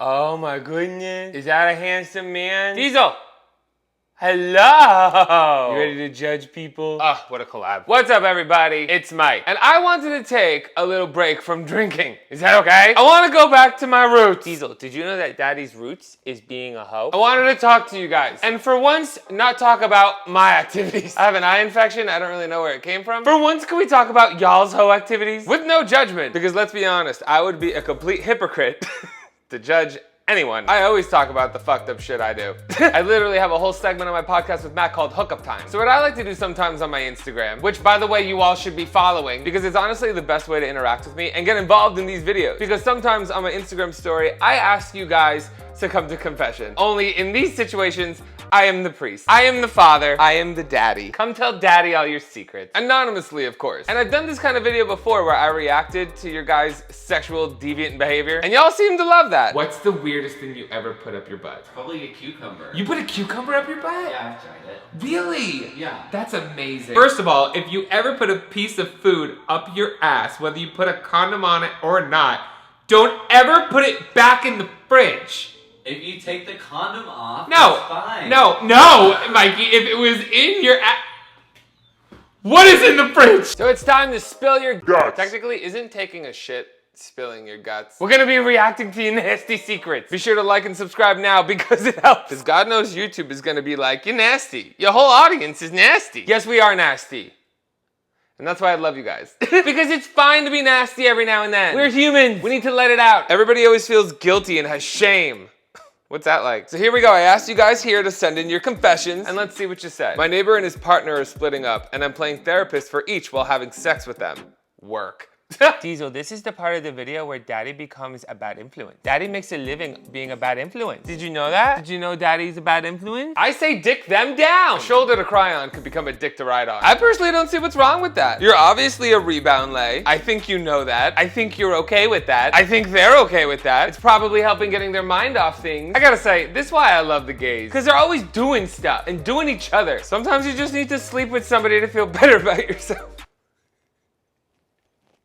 Oh my goodness. Is that a handsome man? Diesel! Hello! You ready to judge people? Oh, what a collab. What's up, everybody? It's Mike. And I wanted to take a little break from drinking. Is that okay? I want to go back to my roots. Diesel, did you know that daddy's roots is being a hoe? I wanted to talk to you guys. And for once, not talk about my activities. I have an eye infection. I don't really know where it came from. For once, can we talk about y'all's hoe activities? With no judgment. Because let's be honest, I would be a complete hypocrite to judge anyone. I always talk about the fucked up shit I do. I literally have a whole segment on my podcast with Matt called Hookup Time. So what I like to do sometimes on my Instagram, which by the way you all should be following because it's honestly the best way to interact with me and get involved in these videos. Because sometimes on my Instagram story, I ask you guys to come to confession. Only in these situations, I am the priest. I am the father. I am the daddy. Come tell daddy all your secrets. Anonymously, of course. And I've done this kind of video before where I reacted to your guys' sexual deviant behavior, and y'all seem to love that. What's the weirdest thing you ever put up your butt? Probably a cucumber. You put a cucumber up your butt? Yeah, I've tried it. Really? Yeah. That's amazing. First of all, if you ever put a piece of food up your ass, whether you put a condom on it or not, don't ever put it back in the fridge. If you take the condom off, No, it's fine. no, Mikey, if it was in your what is in the fridge? So it's time to spill your guts. Technically, isn't taking a shit spilling your guts? We're gonna be reacting to your nasty secrets. Be sure to like and subscribe now because it helps. Because God knows YouTube is gonna be like, you're nasty. Your whole audience is nasty. Yes, we are nasty. And that's why I love you guys. Because it's fine to be nasty every now and then. We're humans. We need to let it out. Everybody always feels guilty and has shame. What's that like? So here we go. I asked you guys here to send in your confessions, and let's see what you said. My neighbor and his partner are splitting up, and I'm playing therapist for each while having sex with them. Work. Diesel, this is the part of the video where daddy becomes a bad influence. Daddy makes a living being a bad influence. Did you know that? Did you know daddy's a bad influence? I say dick them down. A shoulder to cry on could become a dick to ride on. I personally don't see what's wrong with that. You're obviously a rebound lay. I think you know that. I think you're okay with that. I think they're okay with that. It's probably helping getting their mind off things. I gotta say, this is why I love the gays. Because they're always doing stuff and doing each other. Sometimes you just need to sleep with somebody to feel better about yourself.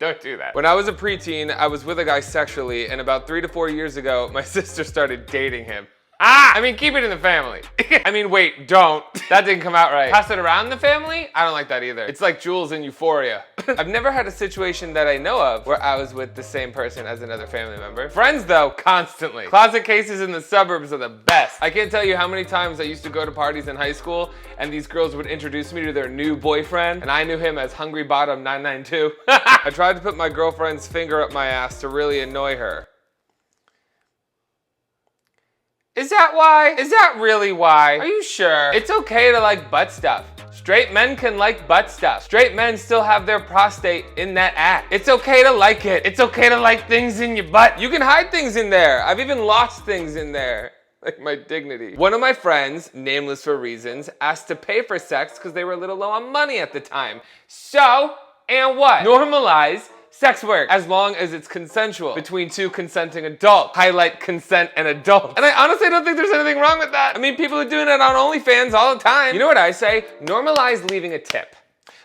Don't do that. When I was a preteen, I was with a guy sexually, and about 3 to 4 years ago, my sister started dating him. I mean, keep it in the family. I mean, wait, don't. That didn't come out right. Pass it around the family? I don't like that either. It's like Jules in Euphoria. I've never had a situation that I know of where I was with the same person as another family member. Friends, though, constantly. Closet cases in the suburbs are the best. I can't tell you how many times I used to go to parties in high school and these girls would introduce me to their new boyfriend, and I knew him as Hungry Bottom 992. I tried to put my girlfriend's finger up my ass to really annoy her. Is that why? Is that really why? Are you sure? It's okay to like butt stuff. Straight men can like butt stuff. Straight men still have their prostate in that act. It's okay to like it. It's okay to like things in your butt. You can hide things in there. I've even lost things in there. Like my dignity. One of my friends, nameless for reasons, asked to pay for sex because they were a little low on money at the time. So, and what? Normalize sex work, as long as it's consensual between two consenting adults. Highlight consent and adult. And I honestly don't think there's anything wrong with that. I mean, people are doing it on OnlyFans all the time. You know what I say? Normalize leaving a tip.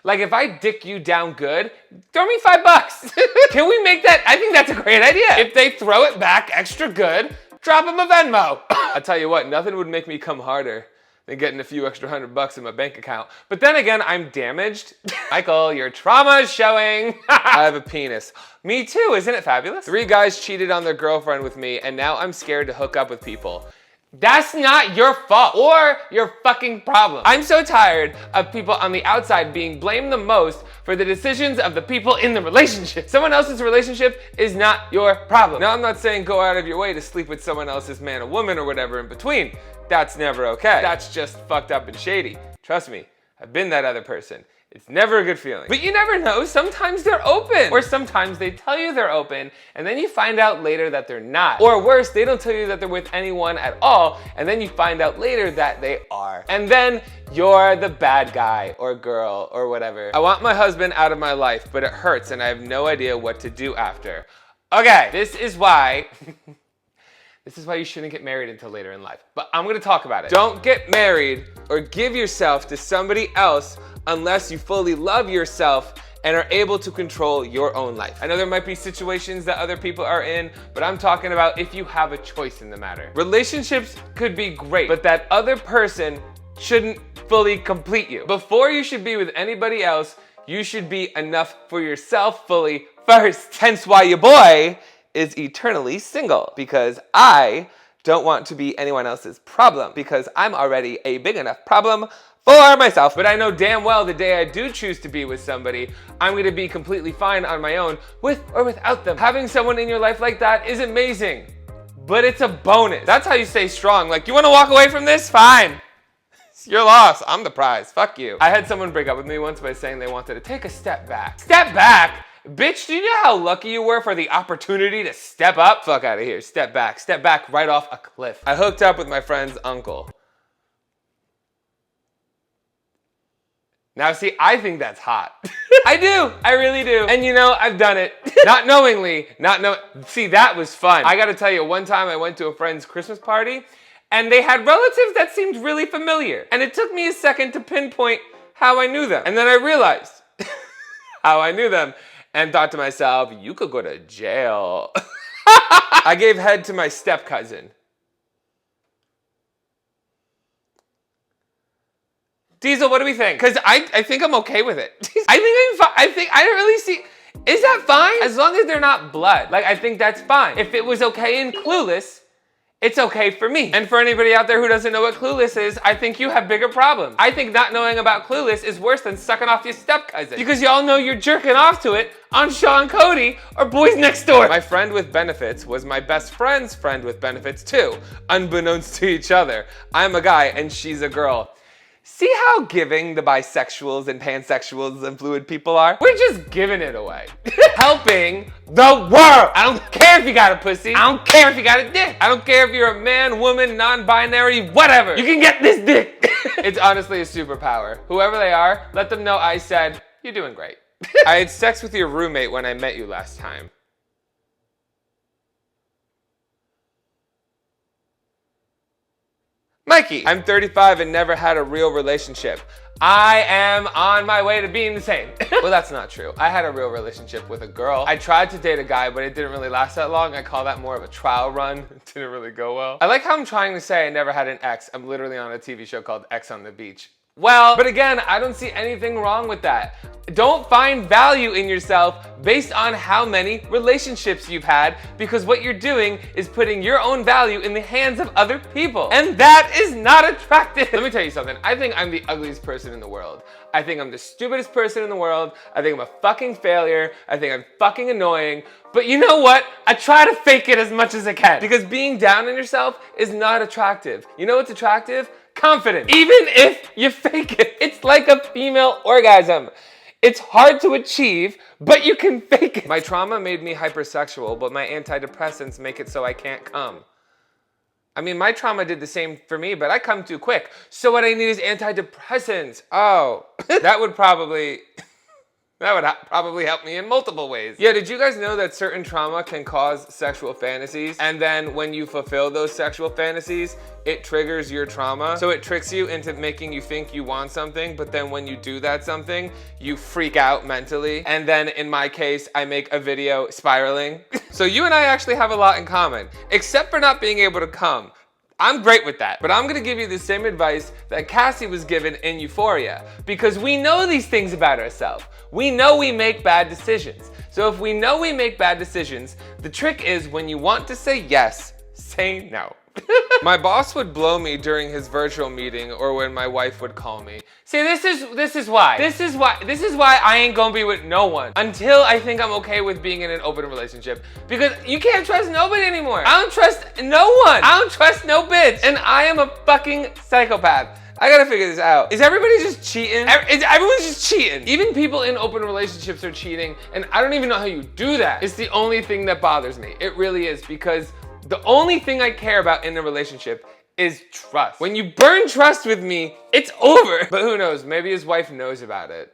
Like if I dick you down good, throw me $5. Can we make that? I think that's a great idea. If they throw it back extra good, drop them a Venmo. I'll tell you what, nothing would make me come harder than getting a few extra $100 in my bank account. But then again, I'm damaged. Michael, your trauma is showing. I have a penis. Me too, isn't it fabulous? 3 guys cheated on their girlfriend with me, and now I'm scared to hook up with people. That's not your fault or your fucking problem. I'm so tired of people on the outside being blamed the most for the decisions of the people in the relationship. Someone else's relationship is not your problem. Now, I'm not saying go out of your way to sleep with someone else's man or woman or whatever in between. That's never okay. That's just fucked up and shady. Trust me, I've been that other person. It's never a good feeling. But you never know, sometimes they're open. Or sometimes they tell you they're open, and then you find out later that they're not. Or worse, they don't tell you that they're with anyone at all, and then you find out later that they are. And then you're the bad guy or girl or whatever. I want my husband out of my life, but it hurts and I have no idea what to do after. Okay, this is why you shouldn't get married until later in life. But I'm gonna talk about it. Don't get married or give yourself to somebody else unless you fully love yourself and are able to control your own life. I know there might be situations that other people are in, but I'm talking about if you have a choice in the matter. Relationships could be great, but that other person shouldn't fully complete you. Before you should be with anybody else, you should be enough for yourself fully first. Hence why your boy is eternally single, because I don't want to be anyone else's problem, because I'm already a big enough problem for myself. But I know damn well the day I do choose to be with somebody, I'm gonna be completely fine on my own, with or without them. Having someone in your life like that is amazing, but it's a bonus. That's how you stay strong. Like, you wanna walk away from this? Fine. It's your loss. I'm the prize. Fuck you. I had someone break up with me once by saying they wanted to take a step back. Step back? Bitch, do you know how lucky you were for the opportunity to step up? Fuck out of here. Step back. Step back right off a cliff. I hooked up with my friend's uncle. Now, see, I think that's hot. I do. I really do. And you know, I've done it. Not knowingly. See, that was fun. I gotta tell you, one time I went to a friend's Christmas party, and they had relatives that seemed really familiar. And it took me a second to pinpoint how I knew them. And then I realized how I knew them and thought to myself, you could go to jail. I gave head to my step cousin. Diesel, what do we think? Because I think I'm okay with it. I think I'm fine. I don't really see, is that fine? As long as they're not blood. Like, I think that's fine. If it was okay in Clueless, it's okay for me. And for anybody out there who doesn't know what Clueless is, I think you have bigger problems. I think not knowing about Clueless is worse than sucking off your step cousin, because y'all know you're jerking off to it on Sean Cody or Boys Next Door. My friend with benefits was my best friend's friend with benefits too, unbeknownst to each other. I'm a guy and she's a girl. See how giving the bisexuals and pansexuals and fluid people are? We're just giving it away. Helping the world. I don't care if you got a pussy. I don't care if you got a dick. I don't care if you're a man, woman, non-binary, whatever. You can get this dick. It's honestly a superpower. Whoever they are, let them know I said, you're doing great. I had sex with your roommate when I met you last time. Mikey, I'm 35 and never had a real relationship. I am on my way to being the same. Well, that's not true. I had a real relationship with a girl. I tried to date a guy, but it didn't really last that long. I call that more of a trial run. It didn't really go well. I like how I'm trying to say I never had an ex. I'm literally on a TV show called X on the Beach. Well, but again, I don't see anything wrong with that. Don't find value in yourself based on how many relationships you've had, because what you're doing is putting your own value in the hands of other people. And that is not attractive. Let me tell you something. I think I'm the ugliest person in the world. I think I'm the stupidest person in the world. I think I'm a fucking failure. I think I'm fucking annoying. But you know what? I try to fake it as much as I can, because being down on yourself is not attractive. You know what's attractive? Confidence. Even if you fake it. It's like a female orgasm. It's hard to achieve, but you can fake it. My trauma made me hypersexual, but my antidepressants make it so I can't come. I mean, my trauma did the same for me, but I come too quick. So what I need is antidepressants. Oh, that would probably help me in multiple ways. Yeah, did you guys know that certain trauma can cause sexual fantasies? And then when you fulfill those sexual fantasies, it triggers your trauma. So it tricks you into making you think you want something, but then when you do that something, you freak out mentally. And then in my case, I make a video spiraling. So you and I actually have a lot in common, except for not being able to come. I'm great with that, but I'm gonna give you the same advice that Cassie was given in Euphoria, because we know these things about ourselves. We know we make bad decisions. So if we know we make bad decisions, the trick is when you want to say yes, say no. My boss would blow me during his virtual meeting, or when my wife would call me. See, this is why I ain't gonna be with no one until I think I'm okay with being in an open relationship, because you can't trust nobody anymore. I don't trust no one. I don't trust no bitch, and I am a fucking psychopath. I gotta figure this out. Is everybody just cheating? Everyone's just cheating. Even people in open relationships are cheating, and I don't even know how you do that. It's the only thing that bothers me. It really is, because the only thing I care about in a relationship is trust. When you burn trust with me, it's over. But who knows? Maybe his wife knows about it.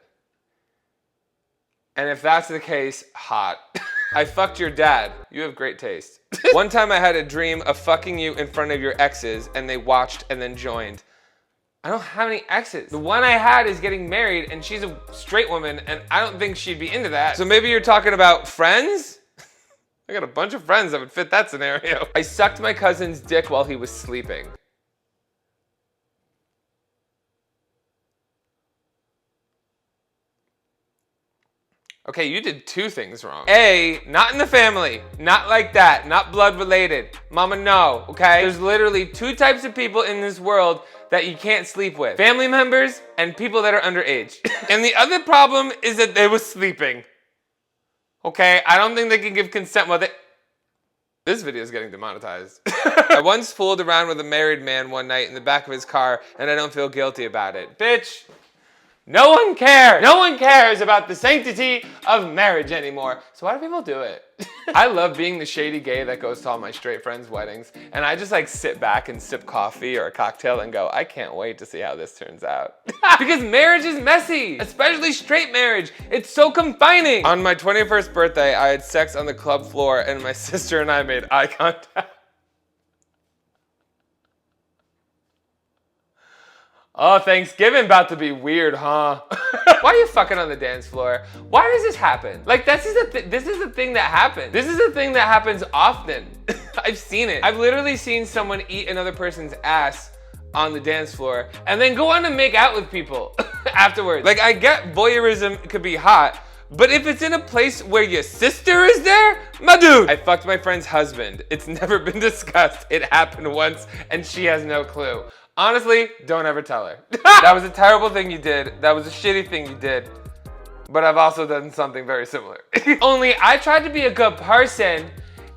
And if that's the case, hot. I fucked your dad. You have great taste. One time I had a dream of fucking you in front of your exes, and they watched and then joined. I don't have any exes. The one I had is getting married and she's a straight woman and I don't think she'd be into that. So maybe you're talking about friends? I got a bunch of friends that would fit that scenario. I sucked my cousin's dick while he was sleeping. Okay, you did two things wrong. A, not in the family. Not like that. Not blood related. Mama, no, okay? There's literally two types of people in this world that you can't sleep with. Family members and people that are underage. And the other problem is that they were sleeping. Okay, I don't think they can give consent while they... This video is getting demonetized. I once fooled around with a married man one night in the back of his car and I don't feel guilty about it. Bitch. No one cares. No one cares about the sanctity of marriage anymore. So why do people do it? I love being the shady gay that goes to all my straight friends' weddings. And I just like sit back and sip coffee or a cocktail and go, I can't wait to see how this turns out. Because marriage is messy, especially straight marriage. It's so confining. On my 21st birthday, I had sex on the club floor and my sister and I made eye contact. Oh, Thanksgiving about to be weird, huh? Why are you fucking on the dance floor? Why does this happen? Like, this is a thing that happens. This is a thing that happens often. I've seen it. I've literally seen someone eat another person's ass on the dance floor and then go on to make out with people afterwards. Like, I get voyeurism could be hot, but if it's in a place where your sister is there, my dude. I fucked my friend's husband. It's never been discussed. It happened once and she has no clue. Honestly, don't ever tell her. That was a terrible thing you did. That was a shitty thing you did. But I've also done something very similar. Only I tried to be a good person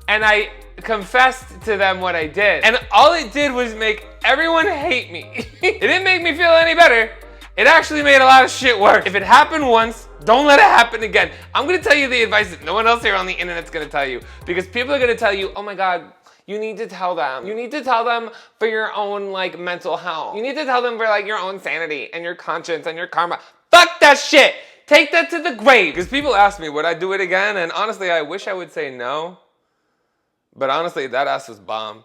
and I confessed to them what I did. And all it did was make everyone hate me. It didn't make me feel any better. It actually made a lot of shit worse. If it happened once, don't let it happen again. I'm gonna tell you the advice that no one else here on the internet's gonna tell you. Because people are gonna tell you, oh my God, you need to tell them. You need to tell them for your own like mental health. You need to tell them for like your own sanity and your conscience and your karma. Fuck that shit. Take that to the grave. Because people ask me, would I do it again? And honestly, I wish I would say no. But honestly, that ass was bomb.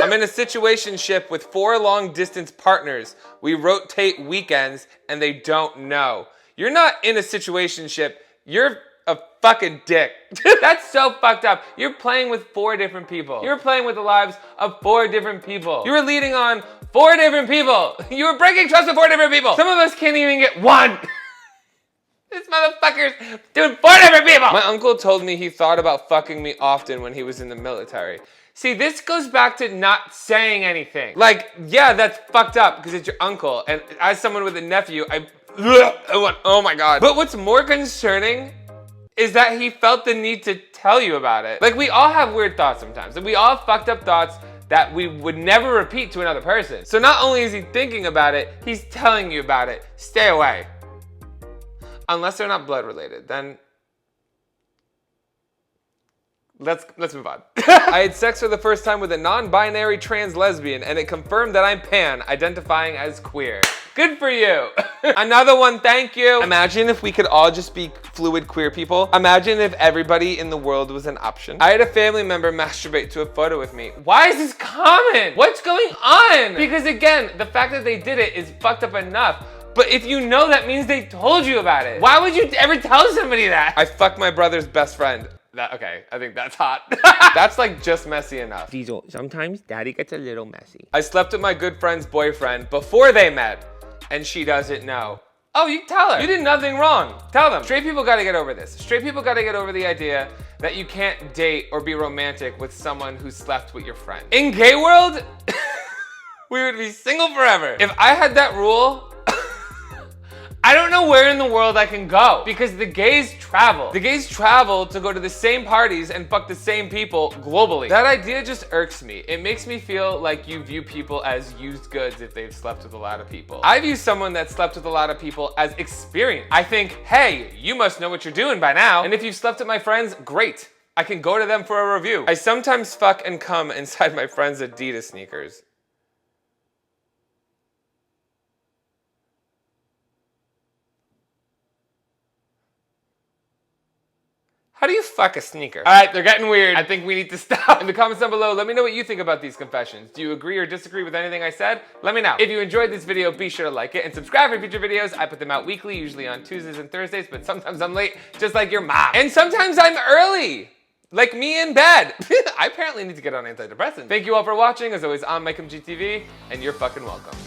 I'm in a situationship with 4 long distance partners. We rotate weekends and they don't know. You're not in a situationship. You're a fucking dick. That's so fucked up. You're playing with 4 different people. You're playing with the lives of 4 different people. You were leading on 4 different people. You were breaking trust with 4 different people. Some of us can't even get 1. This motherfucker's doing 4 different people. My uncle told me he thought about fucking me often when he was in the military. See, this goes back to not saying anything. Like, yeah, that's fucked up because it's your uncle. And as someone with a nephew, I went, oh my God. But what's more concerning is that he felt the need to tell you about it. Like, we all have weird thoughts sometimes. And we all have fucked up thoughts that we would never repeat to another person. So not only is he thinking about it, he's telling you about it. Stay away. Unless they're not blood related, then let's move on. I had sex for the first time with a non-binary trans lesbian and it confirmed that I'm pan, identifying as queer. Good for you. Another one, thank you. Imagine if we could all just be fluid queer people. Imagine if everybody in the world was an option. I had a family member masturbate to a photo with me. Why is this common? What's going on? Because again, the fact that they did it is fucked up enough. But if you know, that means they told you about it. Why would you ever tell somebody that? I fucked my brother's best friend. Okay, I think that's hot. That's like just messy enough. Diesel, sometimes daddy gets a little messy. I slept with my good friend's boyfriend before they met, and she doesn't know. Oh, you tell her. You did nothing wrong. Tell them. Straight people gotta get over this. Straight people gotta get over the idea that you can't date or be romantic with someone who slept with your friend. In gay world, we would be single forever. If I had that rule, I don't know where in the world I can go because the gays travel. The gays travel to go to the same parties and fuck the same people globally. That idea just irks me. It makes me feel like you view people as used goods if they've slept with a lot of people. I view someone that slept with a lot of people as experienced. I think, hey, you must know what you're doing by now. And if you've slept with my friends, great. I can go to them for a review. I sometimes fuck and come inside my friends' Adidas sneakers. How do you fuck a sneaker? All right, they're getting weird. I think we need to stop. In the comments down below, let me know what you think about these confessions. Do you agree or disagree with anything I said? Let me know. If you enjoyed this video, be sure to like it and subscribe for future videos. I put them out weekly, usually on Tuesdays and Thursdays, but sometimes I'm late, just like your mom. And sometimes I'm early, like me in bed. I apparently need to get on antidepressants. Thank you all for watching. As always, I'm MikeMGTV, and you're fucking welcome.